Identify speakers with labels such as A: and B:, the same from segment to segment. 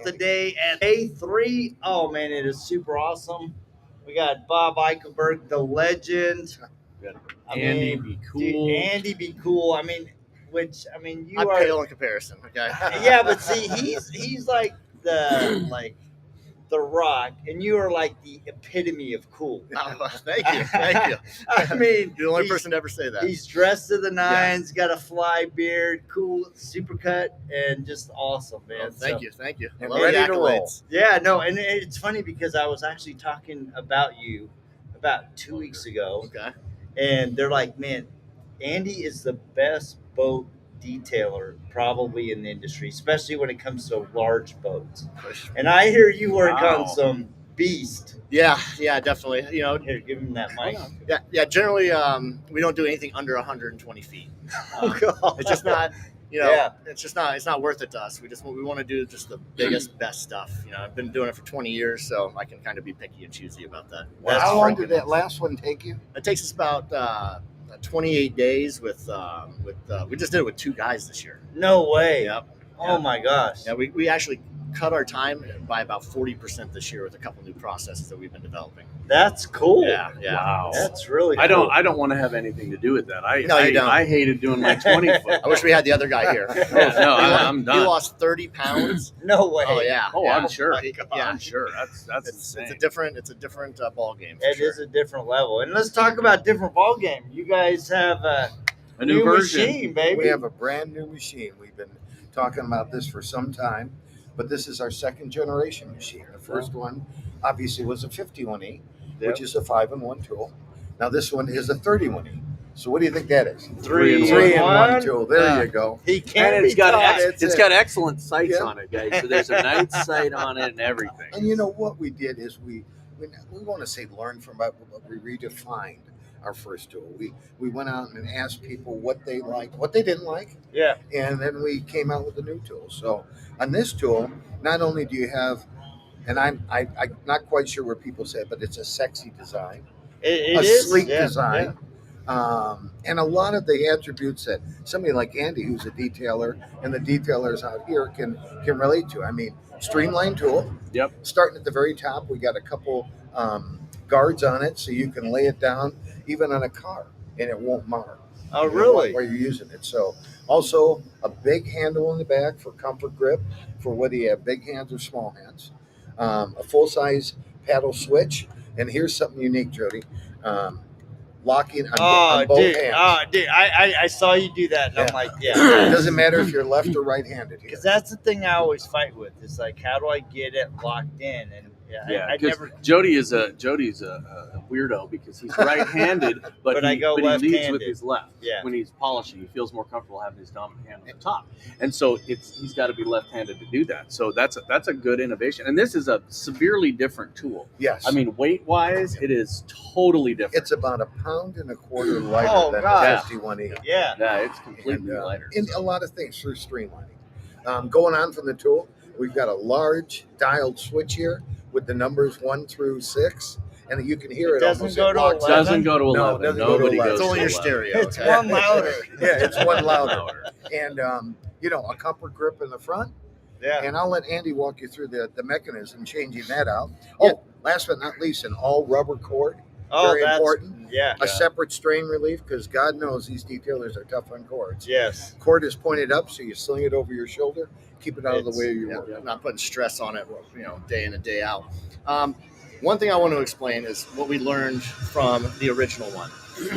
A: Today at A3. Oh man, it is super awesome. We got Bob Eichelberg, the legend.
B: Andy be cool.
A: Dude, Andy be cool. You
C: I'm
A: are
C: pale in comparison. Okay.
A: yeah, but see, he's like the Rock, and you are like the epitome of cool.
C: Oh, thank you. Thank you.
A: I mean,
C: You're the only person to ever say that.
A: He's dressed to the nines, got a fly beard, cool, super cut, and just awesome, man.
C: Oh, thank you.
A: And
C: Love
A: ready
C: the
A: to roll.
C: accolades.
A: Yeah, no, and it's funny because I was actually talking about you about 2 weeks ago,
C: Okay.
A: and they're like, man, Andy is the best boat detailer probably in the industry, especially when it comes to large boats. And I hear you work on some beast.
C: Yeah, definitely.
A: Here, give him that mic.
C: Yeah. Generally, we don't do anything under 120 feet.
A: Oh, God.
C: It's just not.
A: Yeah.
C: It's not worth it to us. We want to do just the biggest, best stuff. I've been doing it for 20 years, so I can kind of be picky and choosy about that.
D: How long did that last one take you?
C: It takes us about 28 days with we just did it with 2 guys this year.
A: No way.
C: Yep.
A: Oh my gosh.
C: Yeah, we actually cut our time by about 40% this year with a couple new processes that we've been developing.
A: That's cool.
C: Yeah.
B: Wow.
A: That's really cool.
B: I don't want to have anything to do with that.
C: No, you don't.
B: I hated doing my 20 foot.
C: I wish we had the other guy here.
B: I'm done.
C: He lost 30 pounds.
A: No way.
C: Oh yeah.
B: Oh,
C: yeah.
B: I'm sure.
C: Yeah.
B: I'm sure. That's insane.
C: It's a different ball game.
A: It is a different level. And let's talk about different ball game. You guys have a
B: new version.
A: machine, baby.
D: We have a brand new machine. We've been talking about this for some time, but this is our second generation machine. The first one obviously was a 51E, which is a 5-in-1 tool. Now this one is a 31E. So what do you think that is? 3-in-1 tool. There you go.
A: He can't
B: And it's
A: be
B: got
A: taught.
B: it's got excellent sights
D: Yeah.
B: on it, guys. So there's a night sight on it and everything.
D: And you know what we did is we want to say learn from it, but we redefined our first tool. We went out and asked people what they liked, what they didn't like,
A: Yeah.
D: and then we came out with a new tool. So on this tool, not only do you have, and I'm not quite sure where people say it, but it's a sexy design,
A: It
D: a
A: is.
D: sleek
A: Yeah,
D: design, and a lot of the attributes that somebody like Andy, who's a detailer, and the detailers out here can relate to. I mean, streamlined tool.
B: Yep.
D: Starting at the very top, we got a couple guards on it, so you can lay it down even on a car, and it won't mar.
A: Oh,
D: You know,
A: really?
D: Where you're using it. So also a big handle in the back for comfort grip for whether you have big hands or small hands. A full-size paddle switch, and here's something unique, Jody. Locking on both
A: dude.
D: hands.
A: Oh, dude. I saw you do that, and I'm
D: Yeah.
A: like, yeah.
D: It doesn't matter if you're left or right-handed here.
A: Because that's the thing I always fight with. It's like, how do I get it locked in? And
B: Yeah,
A: I
B: 'cause
A: never.
B: Jody's a weirdo because he's right-handed, but
A: But I
B: he
A: go
B: leads with
A: left-handed.
B: his left.
A: Yeah.
B: When he's polishing, he feels more comfortable having his dominant hand on the top, and so he's got to be left-handed to do that. So that's a good innovation, and this is a severely different tool.
D: Yes.
B: I mean, weight-wise, it is totally different.
D: it's about 1.25 pounds lighter
A: Oh,
D: than
A: God.
D: the 51E.
A: Yeah.
B: yeah, it's completely
D: And,
B: lighter.
D: in a lot of things through streamlining. Going on from the tool, we've got a large dialed switch here with the numbers 1 through 6, and you can hear
A: It
D: it
A: doesn't
D: almost
A: go
D: at
A: to
D: walk
A: 11?
B: Doesn't go to
D: No, it
B: 11.
D: doesn't go to
B: Nobody
D: 11.
B: goes
C: It's only
B: to
C: your
B: 11.
C: stereo.
A: It's
C: okay?
A: one louder.
D: Yeah, it's one louder. And a comfort grip in the front.
A: Yeah.
D: And I'll let Andy walk you through the mechanism changing that out.
C: Yeah.
D: Oh, last but not least, an all rubber cord.
A: Oh,
D: Very
A: that's
D: important.
A: Yeah.
D: A separate strain relief because God knows these detailers are tough on cords.
A: Yes.
D: Cord is pointed up, so you sling it over your shoulder, keep it out of the way of your work.
C: Not putting stress on it, day in and day out. One thing I want to explain is what we learned from the original one.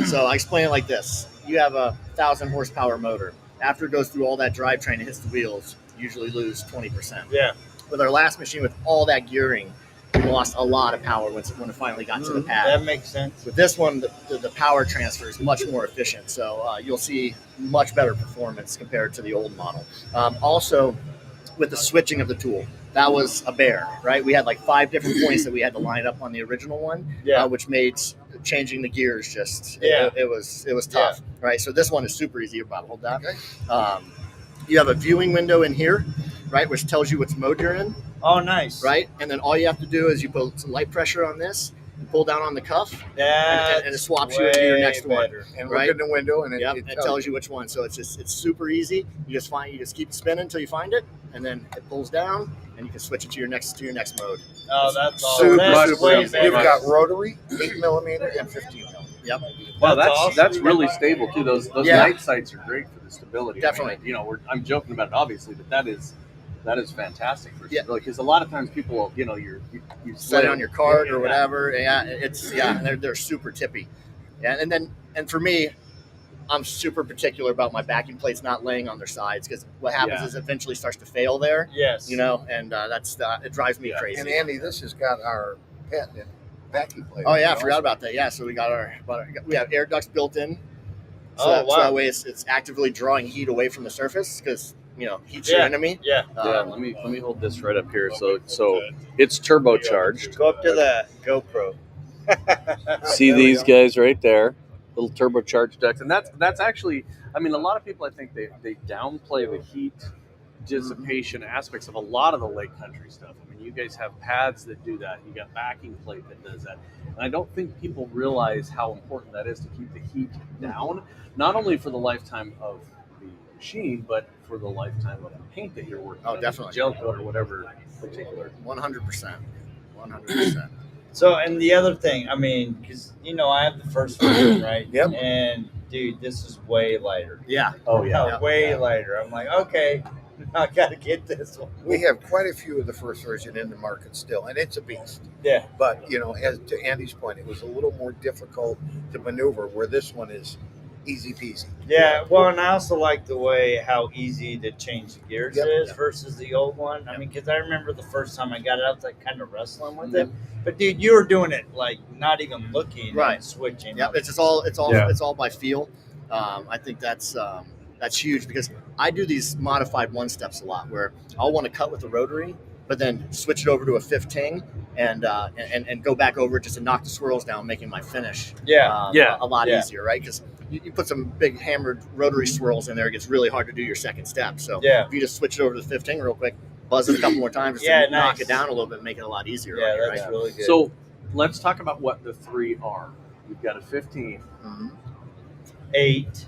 C: So I explain it like this: you have a 1,000 horsepower motor. After it goes through all that drivetrain and hits the wheels, you usually lose 20%.
A: Yeah.
C: With our last machine, with all that gearing, we lost a lot of power when it finally got to the pad.
A: That makes sense.
C: With this one, the power transfer is much more efficient, so you'll see much better performance compared to the old model. Also, with the switching of the tool, that was a bear, right? We had like 5 different points that we had to line up on the original one,
A: Yeah.
C: which made changing the gears just
A: Yeah.
C: it was tough, right? So this one is super easy. Bob, hold that.
D: Okay.
C: You have a viewing window in here, right, which tells you which mode you're in,
A: Oh, nice.
C: right? And then all you have to do is you put some light pressure on this, You pull down on the cuff,
A: That's
C: and it swaps you into your
A: way
C: next one.
A: better.
D: And
C: Right.
D: look in the window, and
C: Yep,
D: it
C: it tells you which one. So it's super easy. You just keep spinning until you find it, and then it pulls down, and you can switch it to your next mode.
A: Oh, that's awesome.
D: Super,
A: That's
B: super
A: way
B: simple.
D: You've
A: better.
D: got rotary, 8mm and 15mm.
C: Yep,
B: Well,
A: That's
B: that's
A: awesome.
B: that's really stable too. Those
C: Yeah.
B: night sights are great for the stability.
C: Definitely.
B: I mean, I'm joking about it, obviously, but that is fantastic for
C: Yeah.
B: stability, because a lot of times people, you
C: set it on your card
B: Yeah.
C: or whatever. Yeah, and they're super tippy. Yeah, and for me, I'm super particular about my backing plates not laying on their sides, because what happens
B: Yeah.
C: is it eventually starts to fail there.
A: Yes.
C: And it drives me
B: Yeah.
C: crazy.
D: And Andy, this has got our patented vacuum plate.
C: Oh yeah, I forgot about that. Yeah, so we have air ducts built in. So,
A: Oh,
C: that,
A: wow.
C: so that way it's actively drawing heat away from the surface, because heat's your
A: Yeah.
C: enemy.
A: Yeah.
B: Yeah, let me hold this right up here. So it's turbocharged.
A: Go up to the GoPro.
B: See
D: There we
B: these
D: go.
B: guys right there, little turbocharged ducts, and that's actually, I mean, a lot of people, I think they downplay the heat dissipation aspects of a lot of the lake country stuff. I mean, you guys have pads that do that. You got backing plate that does that, and I don't think people realize how important that is to keep the heat down, not only for the lifetime of the machine, but for the lifetime of the paint that you're working
C: Oh,
B: on,
C: definitely.
B: gel coat or whatever particular.
C: 100%. 100%.
A: So, and the other thing, I mean, because I have the first version, right?
D: Yep.
A: And dude, this is way lighter.
C: Yeah.
B: Oh yeah.
C: Yeah.
A: Way lighter. I'm like, okay, I gotta get this one.
D: We have quite a few of the first version in the market still, and it's a beast.
A: Yeah.
D: But, as to Andy's point, it was a little more difficult to maneuver, where this one is easy peasy.
A: Yeah. Well, and I also like the way how easy to change the gears
D: Yep.
A: is versus the old one. I mean, because I remember the first time I got it, I was like kind of wrestling with it. But dude, you were doing it like not even looking,
C: Right.
A: and switching.
C: Yep, it's all
B: Yeah.
C: it's all by feel. I think that's huge, because I do these modified one steps a lot, where I'll want to cut with a rotary, but then switch it over to a 15 and go back over just to knock the swirls down, making my finish
A: Yeah.
C: a lot
A: Yeah.
C: easier, right? Because you put some big hammered rotary swirls in there, it gets really hard to do your second step. So
A: Yeah.
C: if you just switch it over to the 15 real quick, buzz it a couple more times, just
A: Yeah,
C: to knock
A: nice.
C: it down a little bit, make it a lot easier.
A: Yeah,
C: on you,
A: that's
C: right?
A: really good.
B: So let's talk about what the three are. We've got a 15.
C: Mhm.
A: 8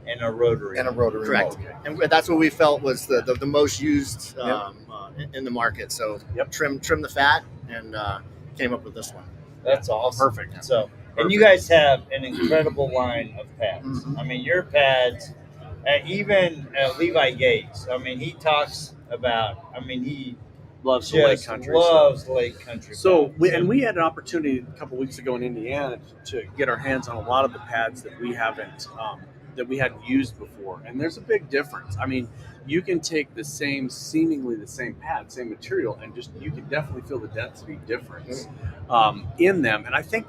A: and a rotary.
D: And a rotary
C: Correct.
D: motor.
C: And that's what we felt was the most used in the market. So
B: Yep.
C: trim the fat, and came up with this one.
A: That's awesome.
B: Perfect.
A: So, and you guys have an incredible line of pads.
D: Mhm.
A: I mean, your pads, even Levi Gates. I mean, he talks about. I mean, he
B: Loves the lake
A: just
B: country.
A: loves lake country.
B: So
A: pads.
B: we had an opportunity a couple weeks ago in Indiana to get our hands on a lot of the pads that we hadn't used before, and there's a big difference. I mean, you can take seemingly the same pad, same material, and you can definitely feel the density difference in them. And I think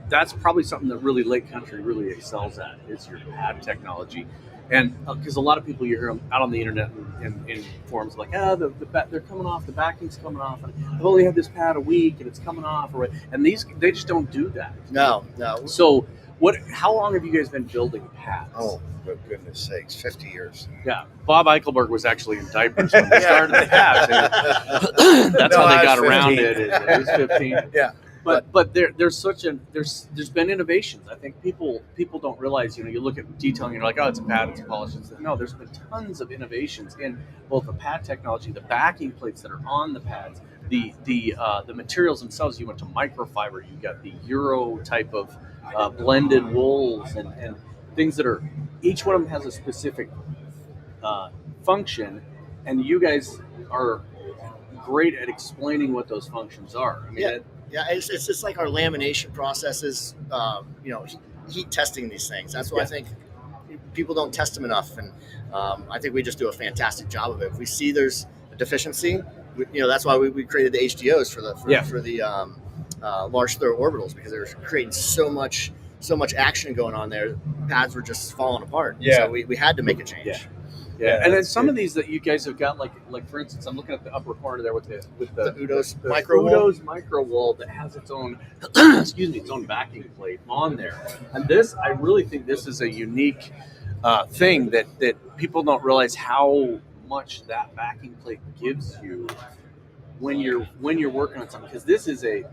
B: that's probably something that really lake country really excels at, is your pad technology. And because a lot of people, you hear them out on the internet and in forums like, they're coming off, the backing's coming off, and I've only had this pad a week and it's coming off, and they just don't do that.
C: No.
B: So how long have you guys been building pads?
D: Oh, for goodness sakes, 50 years.
B: Yeah, Bob Eichelberg was actually in diapers when we started the pads. That's
D: No,
B: how they
D: I
B: got
D: was
B: around
D: 15.
B: it. It was 15.
D: Yeah.
B: But there's been innovations. I think people don't realize. You look at detailing, you're like, oh, it's a pad, it's a polish. No, there's been tons of innovations in both the pad technology, the backing plates that are on the pads, the materials themselves. You went to microfiber. You got the Euro type of blended wools and things that are, each one of them has a specific function, and you guys are great at explaining what those functions are. I mean,
C: Yeah, it's just like our lamination processes. Heat testing these things. That's why I think people don't test them enough, and I think we just do a fantastic job of it. If we see there's a deficiency, that's why we created the HDOs for the large throw orbitals, because they're creating so much action going on there. Pads were just falling apart.
A: Yeah.
C: So we had to make a change.
B: Yeah.
A: Yeah,
B: and then
A: that's
B: some
A: good.
B: of these that you guys have got, like for instance, I'm looking at the upper corner there with the
C: UDOS
B: the
C: micro wall.
B: UDOS micro wall that has its own its own backing plate on there. And I really think this is a unique thing that people don't realize how much that backing plate gives you when you're working on something, because this is a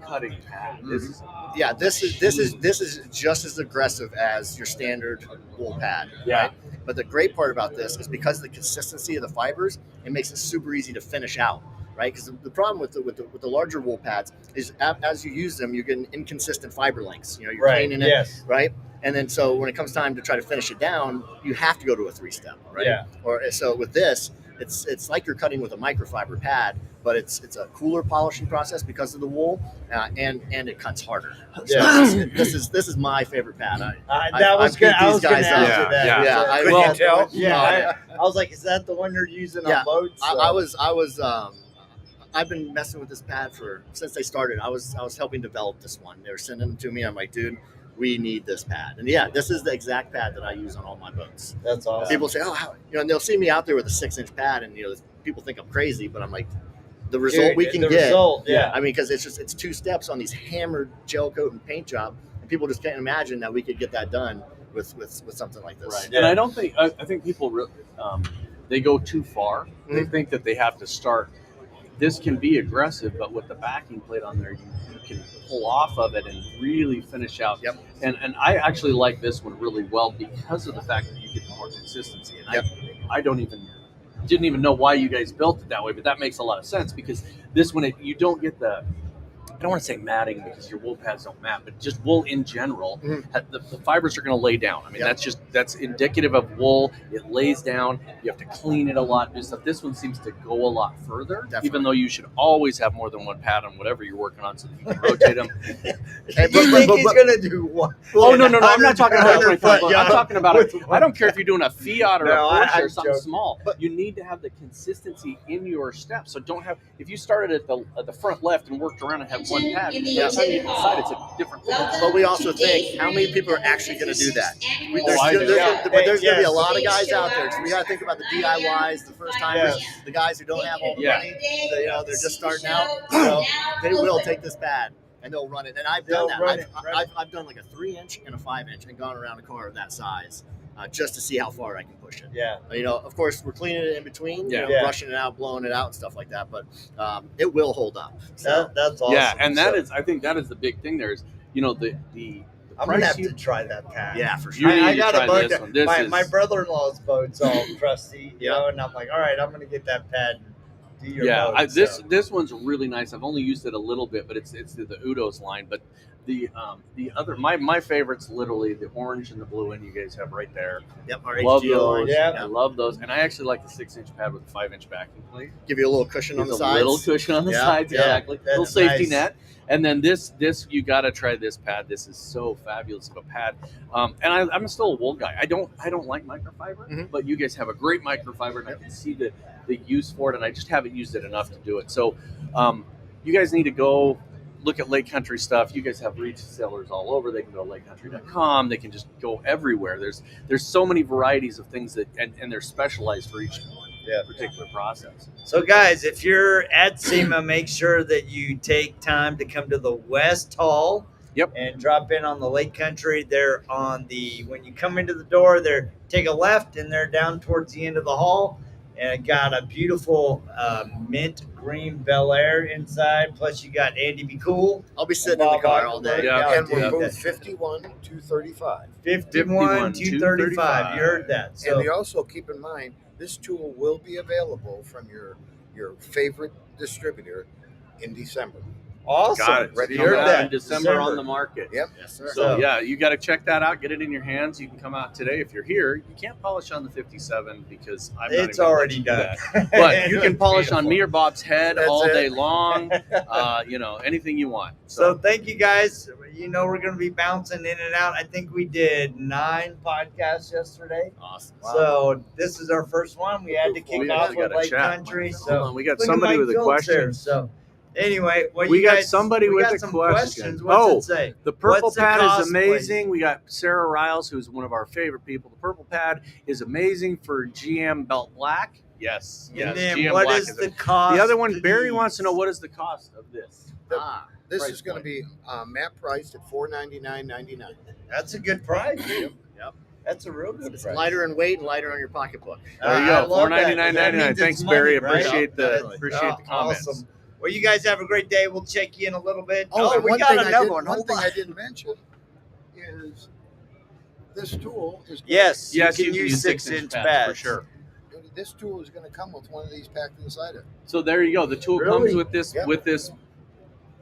B: cutting pad. This is
C: this is just as aggressive as your standard wool pad.
B: Yeah.
C: Right? But the great part about this is because of the consistency of the fibers, it makes it super easy to finish out. Right, because the problem with the larger wool pads is as you use them, you're getting inconsistent fiber lengths. You're cleaning it, right? And then so when it comes time to try to finish it down, you have to go to a 3-step, right?
A: Yeah.
C: Or so with this, it's like you're cutting with a microfiber pad, but it's a cooler polishing process because of the wool, and it cuts harder.
A: Yeah.
C: So this is my favorite pad.
A: I was going to ask you that.
B: Yeah.
A: Could you tell?
C: Yeah.
A: I was like, is that the one you're using on boats?
C: I've been messing with this pad since they started. I was helping develop this one. They were sending them to me. I'm like, dude, we need this pad. And this is the exact pad that I use on all my boats.
A: That's awesome.
C: People say, and they'll see me out there with a 6-inch pad, and people think I'm crazy, but I'm like, the result we can get.
A: Result, yeah.
C: I mean, because it's 2 steps on these hammered gel coat and paint job, and people just can't imagine that we could get that done with something like this.
B: Right. Yeah. And I think people they go too far. Mm-hmm. They think that they have to start. This can be aggressive, but with the backing plate on there, you can pull off of it and really finish out.
C: Yep.
B: And I actually like this one really well because of the fact that you get more consistency. And I didn't even know why you guys built it that way, but that makes a lot of sense because this one you don't get the. I don't want to say matting because your wool pads don't mat, but just wool in general, the fibers are going to lay down. I mean, that's indicative of wool. It lays down. You have to clean it a lot. This one seems to go a lot further, even though you should always have more than one pad on whatever you're working on so that you can rotate them.
A: You think he's going to do what?
B: Oh, no. I'm not talking about 125. I'm talking about I don't care if you're doing a Fiat or a Porsche or something small. But you need to have the consistency in your steps. So don't have, if you started at the front left and worked around and had one pad, by the time you decide it's a different thing.
C: But we also think, how many people are actually going to do that? But there's going to be a lot of guys out there. So we got to think about the DIYs, the first timers, the guys who don't have all the money. They're just starting out. They will take this pad and they'll run it. And I've done that. I've done like a 3-inch and a 5-inch and gone around a car of that size. Just to see how far I can push it.
A: Yeah.
C: Of course, we're cleaning it in between, brushing it out, blowing it out, and stuff like that. But it will hold up. So
A: that's awesome.
B: Yeah, and I think that is the big thing. There is, the
A: I'm gonna have to try that pad.
C: Yeah, for sure.
B: I
A: got a bunch.
B: This one.
A: My brother-in-law's boat's all crusty, and I'm like, all right, I'm gonna get that pad.
B: This one's really nice. I've only used it a little bit, but it's the UDOS line. But the other my favorites, literally the orange and the blue one you guys have right there.
C: Yep, our
B: love
C: HG
B: those.
C: orange.
B: Yeah, I love those, and I actually like the 6-inch pad with the 5-inch backing plate.
C: Give you a little cushion on the sides.
B: A little cushion on the sides, exactly. Little safety net. And then this you got to try this pad. This is so fabulous of a pad. And I'm still a wool guy. I don't like microfiber, but you guys have a great microfiber, and I can see the use for it, and I just haven't used it enough to do it. So you guys need to go look at Lake Country stuff. You guys have resellers all over. They can go to lakecountry.com. They can just go everywhere. There's so many varieties of things that and they're specialized for each particular process.
A: So guys, if you're at SEMA, make sure that you take time to come to the West Hall.
B: Yep.
A: And drop in on the Lake Country. They're on when you come into the door, take a left and they're down towards the end of the hall. And it got a beautiful mint green Bel Air inside. Plus, you got Andy Be Cool.
C: I'll be sitting in the car all day.
D: Yeah, and we're both 51-235.
A: 51-235. You heard that. So,
D: and you also keep in mind, this tool will be available from your favorite distributor in December.
A: Awesome.
B: Got it.
D: Ready
B: to hear
A: that.
B: In December on the market.
D: Yep.
C: Yes, sir.
B: So you got to check that out. Get it in your hands. You can come out today if you're here. You can't polish on the 57 because
A: it's already done.
B: But you can polish on me or Bob's head
A: That's
B: all
A: it.
B: day long. Anything you want.
A: So thank you guys. We're going to be bouncing in and out. I think we did 9 podcasts yesterday.
C: Awesome.
A: Wow. So this is our first one. We had to kick off with Lake Country. So
B: we got somebody with a question.
A: So anyway,
B: we got somebody with a question.
A: What's it say?
B: The purple
A: What's the
B: pad
A: cost,
B: is amazing.
A: please?
B: We got Sarah Riles, who's one of our favorite people. The purple pad is amazing for GM Belt Black. Yes.
A: And then
B: GM
A: what
B: Black
A: is the cost?
B: The other one,
A: to
B: Barry
A: these?
B: wants to know what is the cost of this.
D: This
B: Price
D: is going to
B: point.
D: be map priced at $499.99.
A: That's a good price.
C: Yep.
A: That's a real good
C: It's
A: price.
C: lighter in weight and lighter on your pocketbook.
B: There you
A: I
B: go.
A: love that.
B: $499.99.
A: That means
B: Thanks,
A: it's money,
B: Barry.
A: right?
B: Appreciate the
C: Definitely.
B: appreciate the comments.
A: Awesome. Well, you guys have a great day. We'll check you in a little bit.
D: Oh, and
A: we
D: one
A: got
D: thing I
A: another
D: did-
A: one.
D: One
A: Hold
D: thing
A: on.
D: I didn't mention is this tool is
A: Yes,
B: Yes,
A: you can use 6-inch pads
B: for sure.
D: This tool is going to come with one of these packed inside it.
B: So there you go. The tool
A: Really?
B: comes with this
D: Yep.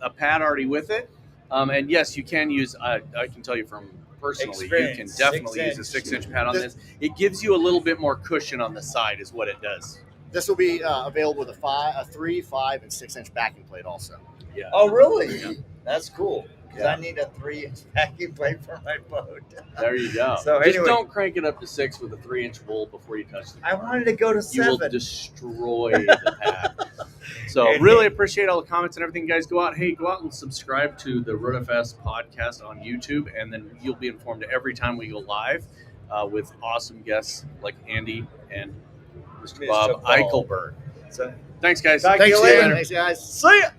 B: a pad already with it. And yes, you can use. I can tell you from personally, you can
A: Experience,
B: definitely use a
A: 6-inch.
B: 6-inch pad on this. It gives you a little bit more cushion on the side, is what it does.
C: This will be available with a 3, 5, and 6-inch backing plate also.
B: Yeah.
A: Oh, really?
B: Yeah.
A: That's cool. Because I need a 3-inch backing plate for my boat.
B: There you go.
A: So
B: Just
A: anyway.
B: don't crank it up to 6 with a 3-inch bowl before you touch the
A: I
B: car.
A: wanted to go to
B: You will
A: 7.
B: destroy the pad. So
A: And-
B: really appreciate all the comments and everything, guys. Go out and subscribe to the RoadFS podcast on YouTube, and then you'll be informed every time we go live with awesome guests like Andy and Mr.
A: Mr.
B: Bob
A: Paul.
B: Eichelberg.
A: So,
B: Thanks, guys.
A: Talk to you
C: Thanks,
A: later.
C: Dan. Thanks, guys.
A: see ya.